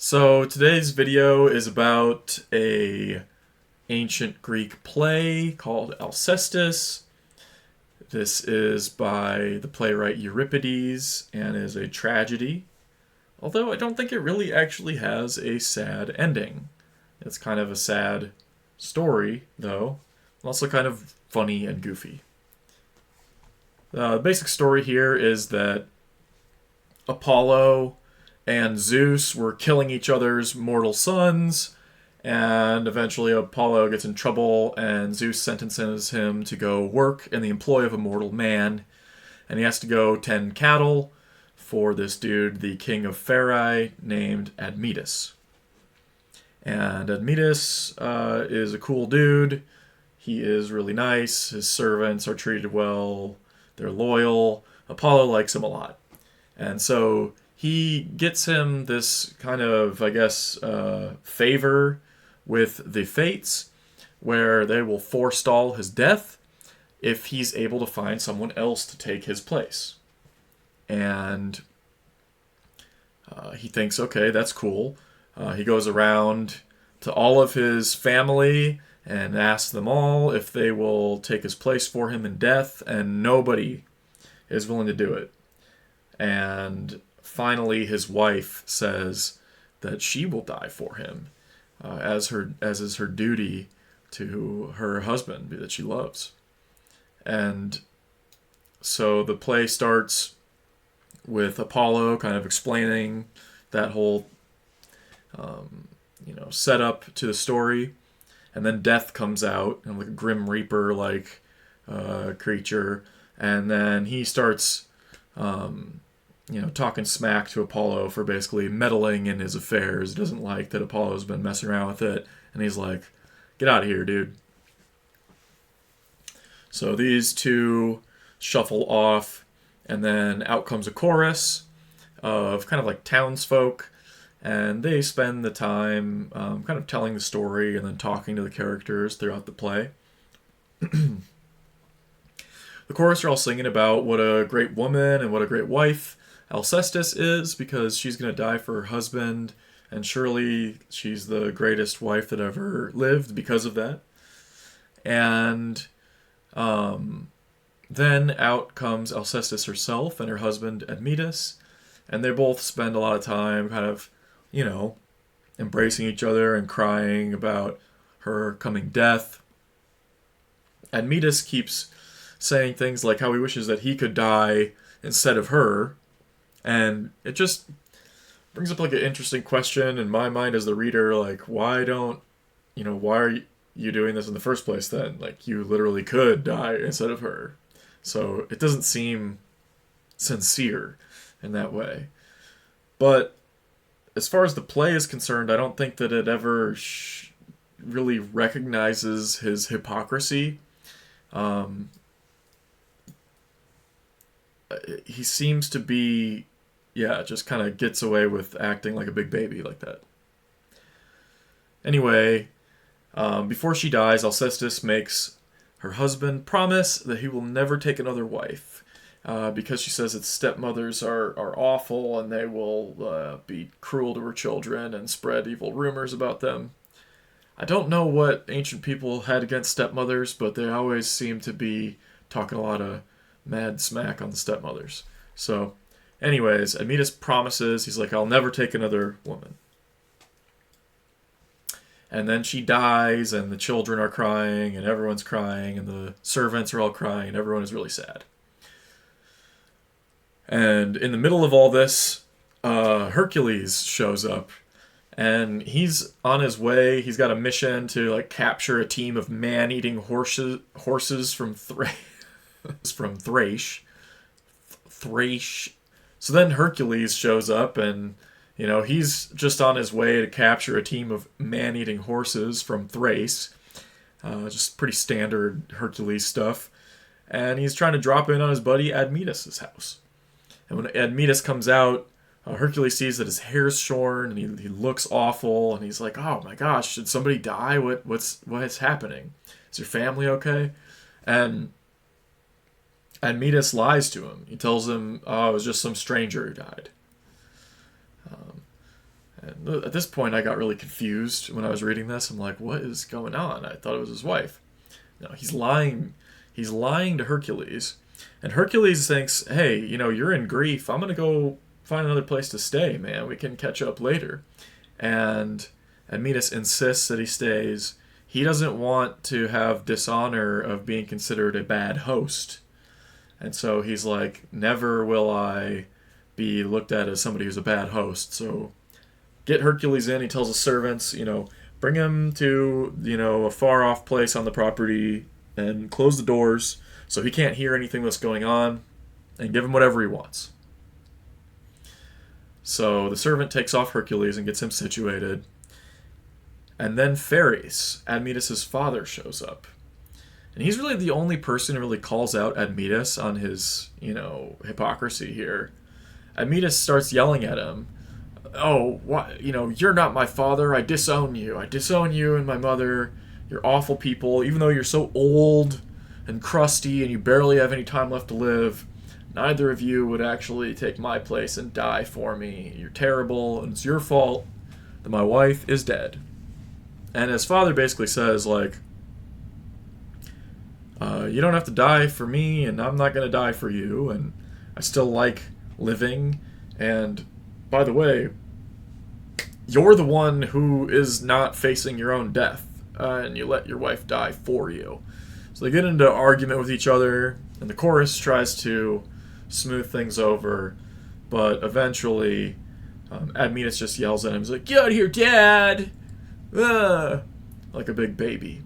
So today's video is about a ancient Greek play called Alcestis. This is by the playwright Euripides and is a tragedy, although I don't think it really actually has a sad ending. It's kind of a sad story, though, also kind of funny and goofy. The basic story here is that Apollo and Zeus were killing each other's mortal sons, and eventually Apollo gets in trouble, and Zeus sentences him to go work in the employ of a mortal man, and he has to go tend cattle for this dude, the king of Pherae, named Admetus. And Admetus is a cool dude. He is really nice. His servants are treated well. They're loyal. Apollo likes him a lot. And so he gets him this kind of, favor with the Fates, where they will forestall his death if he's able to find someone else to take his place. And he thinks, okay, that's cool. He goes around to all of his family and asks them all if they will take his place for him in death, and nobody is willing to do it. And finally, his wife says that she will die for him, as is her duty to her husband that she loves. And so the play starts with Apollo kind of explaining that whole setup to the story, and then Death comes out and like a Grim Reaper like creature, and then he starts talking smack to Apollo for basically meddling in his affairs. He doesn't like that Apollo's been messing around with it, and he's like, "Get out of here, dude." So these two shuffle off, and then out comes a chorus of kind of like townsfolk, and they spend the time kind of telling the story and then talking to the characters throughout the play. The chorus are all singing about what a great woman and what a great wife Alcestis is, because she's going to die for her husband, and surely she's the greatest wife that ever lived because of that. And then out comes Alcestis herself and her husband Admetus, and they both spend a lot of time kind of, embracing each other and crying about her coming death. Admetus keeps saying things like how he wishes that he could die instead of her, and it just brings up like an interesting question in my mind as the reader, like, why are you doing this in the first place then? Like, you literally could die instead of her. So it doesn't seem sincere in that way. But as far as the play is concerned, I don't think that it ever really recognizes his hypocrisy. He seems to be, just kind of gets away with acting like a big baby like that. Anyway, before she dies, Alcestis makes her husband promise that he will never take another wife, because she says that stepmothers are awful and they will be cruel to her children and spread evil rumors about them. I don't know what ancient people had against stepmothers, but they always seem to be talking a lot of mad smack on the stepmothers. So, anyways, Admetus promises, he's like, I'll never take another woman. And then she dies, and the children are crying, and everyone's crying, and the servants are all crying, and everyone is really sad. And in the middle of all this, Hercules shows up, and he's on his way. He's got a mission to like capture a team of man-eating horses from Thrace. So then Hercules shows up, and he's just on his way to capture a team of man-eating horses from Thrace. Just pretty standard Hercules stuff. And he's trying to drop in on his buddy Admetus' house. And when Admetus comes out, Hercules sees that his hair's shorn and he looks awful, and he's like, "Oh my gosh, did somebody die? What's happening? Is your family okay?" And Admetus lies to him. He tells him, "Oh, it was just some stranger who died." And at this point, I got really confused when I was reading this. I'm like, what is going on? I thought it was his wife. No, he's lying. He's lying to Hercules. And Hercules thinks, hey, you're in grief. I'm going to go find another place to stay, man. We can catch up later. And Admetus insists that he stays. He doesn't want to have dishonor of being considered a bad host. And so he's like, never will I be looked at as somebody who's a bad host. So get Hercules in. He tells his servants, bring him to, a far off place on the property and close the doors so he can't hear anything that's going on, and give him whatever he wants. So the servant takes off Hercules and gets him situated. And then Pheres, Admetus' father, shows up. And he's really the only person who really calls out Admetus on his, hypocrisy here. Admetus starts yelling at him, oh, what, you're not my father. I disown you. I disown you and my mother. You're awful people. Even though you're so old and crusty and you barely have any time left to live, neither of you would actually take my place and die for me. You're terrible, and it's your fault that my wife is dead. And his father basically says, like, you don't have to die for me, and I'm not going to die for you, and I still like living, and by the way, you're the one who is not facing your own death, and you let your wife die for you. So they get into an argument with each other, and the chorus tries to smooth things over, but eventually Admetus just yells at him. He's like, get out of here, Dad! Like a big baby.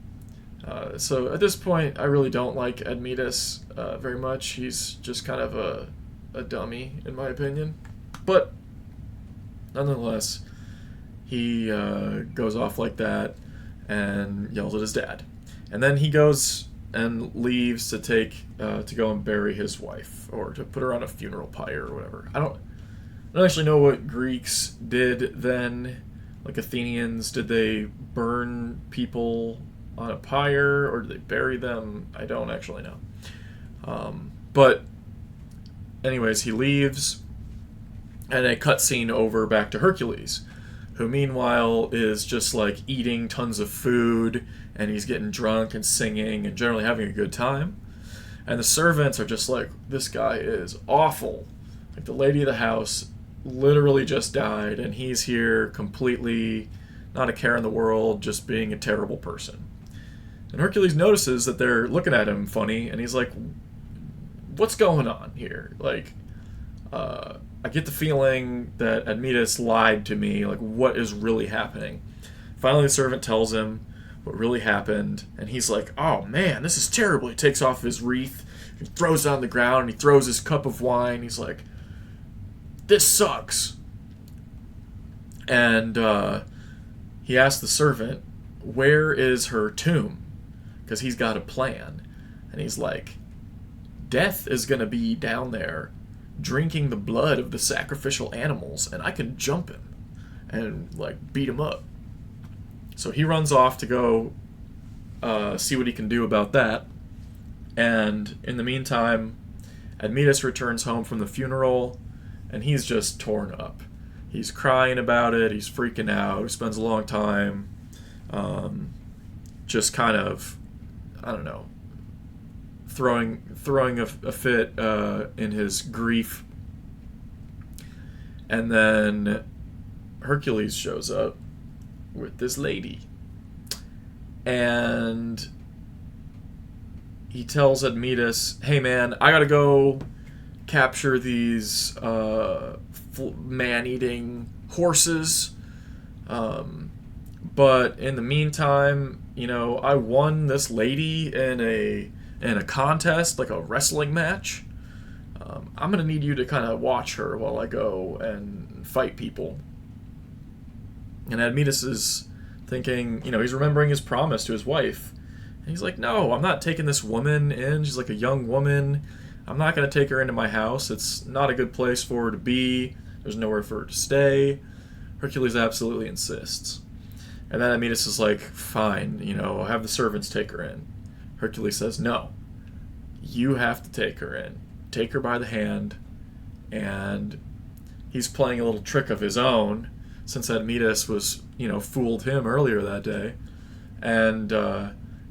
So at this point, I really don't like Admetus very much. He's just kind of a dummy, in my opinion. But nonetheless, he goes off like that and yells at his dad. And then he goes and leaves to go and bury his wife, or to put her on a funeral pyre or whatever. I don't actually know what Greeks did then. Like Athenians, did they burn people on a pyre, or did they bury them? I don't actually know. But anyways, he leaves, and a cutscene over back to Hercules, who meanwhile is just like eating tons of food, and he's getting drunk and singing and generally having a good time. And the servants are just like, this guy is awful. Like, the lady of the house literally just died, and he's here completely not a care in the world, just being a terrible person. And Hercules notices that they're looking at him funny, and he's like, what's going on here? Like, I get the feeling that Admetus lied to me. Like, what is really happening? Finally, the servant tells him what really happened, and he's like, oh man, this is terrible. He takes off his wreath, he throws it on the ground, and he throws his cup of wine. He's like, this sucks. And he asks the servant, where is her tomb? Because he's got a plan. And he's like, Death is going to be down there drinking the blood of the sacrificial animals, and I can jump him and, like, beat him up. So he runs off to go see what he can do about that. And in the meantime, Admetus returns home from the funeral, and he's just torn up. He's crying about it, he's freaking out, he spends a long time just kind of, I don't know, throwing a fit in his grief. And then Hercules shows up with this lady, and he tells Admetus, hey man, I gotta go capture these man-eating horses, but in the meantime, I won this lady in a contest, like a wrestling match. I'm gonna need you to kind of watch her while I go and fight people. And Admetus is thinking, he's remembering his promise to his wife. And he's like, no, I'm not taking this woman in. She's like a young woman. I'm not going to take her into my house. It's not a good place for her to be. There's nowhere for her to stay. Hercules absolutely insists. And then Admetus is like, fine, have the servants take her in. Hercules says, no, you have to take her in. Take her by the hand. And he's playing a little trick of his own since Admetus was, fooled him earlier that day. And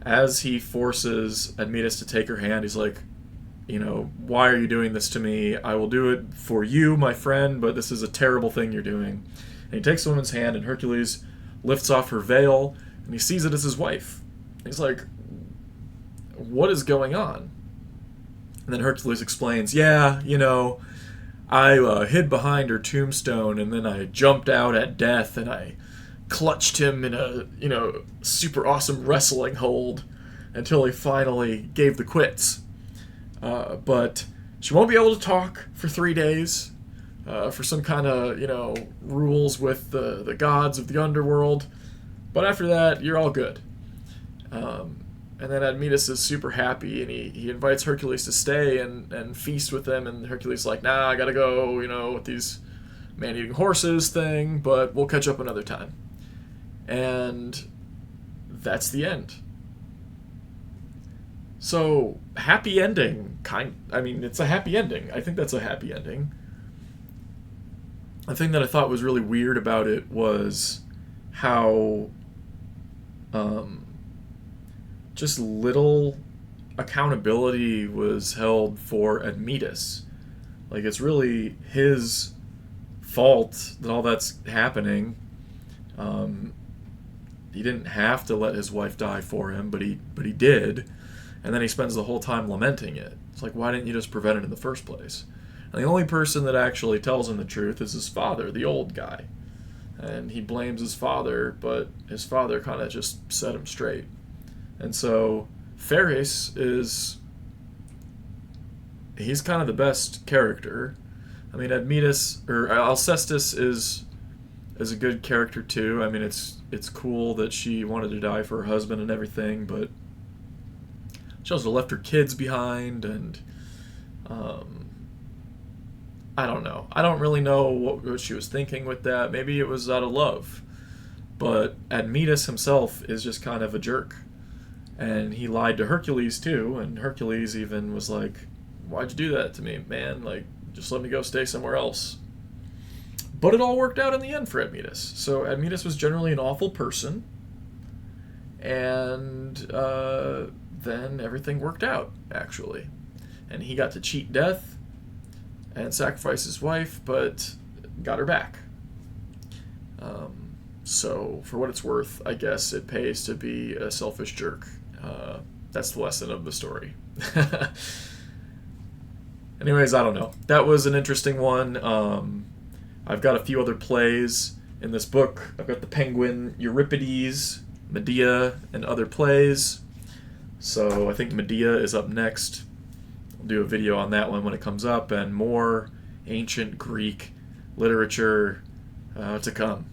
as he forces Admetus to take her hand, he's like, why are you doing this to me? I will do it for you, my friend, but this is a terrible thing you're doing. And he takes the woman's hand, and Hercules lifts off her veil, and he sees it as his wife. He's like, what is going on? And then Hercules explains, yeah, I hid behind her tombstone, and then I jumped out at death, and I clutched him in a, super awesome wrestling hold until he finally gave the quits. But she won't be able to talk for 3 days for some kind of, rules with the gods of the underworld. But after that, you're all good. And then Admetus is super happy, and he invites Hercules to stay and feast with them. And Hercules is like, nah, I gotta go, with these man-eating horses thing, but we'll catch up another time. And that's the end. So, happy ending. It's a happy ending. I think that's a happy ending. The thing that I thought was really weird about it was how just little accountability was held for Admetus. Like, it's really his fault that all that's happening. He didn't have to let his wife die for him, but he did. And then he spends the whole time lamenting it. It's like, why didn't you just prevent it in the first place? And the only person that actually tells him the truth is his father, the old guy. And he blames his father, but his father kind of just set him straight. And so Pheres he's kind of the best character. I mean, Admetus, or Alcestis is a good character too. I mean, it's cool that she wanted to die for her husband and everything, but she also left her kids behind, and I don't know. I don't really know what she was thinking with that. Maybe it was out of love. But Admetus himself is just kind of a jerk. And he lied to Hercules too, and Hercules even was like, why'd you do that to me, man? Like, just let me go stay somewhere else. But it all worked out in the end for Admetus. So Admetus was generally an awful person, and then everything worked out, actually. And he got to cheat death and sacrifice his wife, but got her back. So, for what it's worth, I guess it pays to be a selfish jerk. That's the lesson of the story. Anyways, I don't know. That was an interesting one. I've got a few other plays in this book. I've got the Penguin, Euripides, Medea, and other plays. So I think Medea is up next. I'll do a video on that one when it comes up, and more ancient Greek literature to come.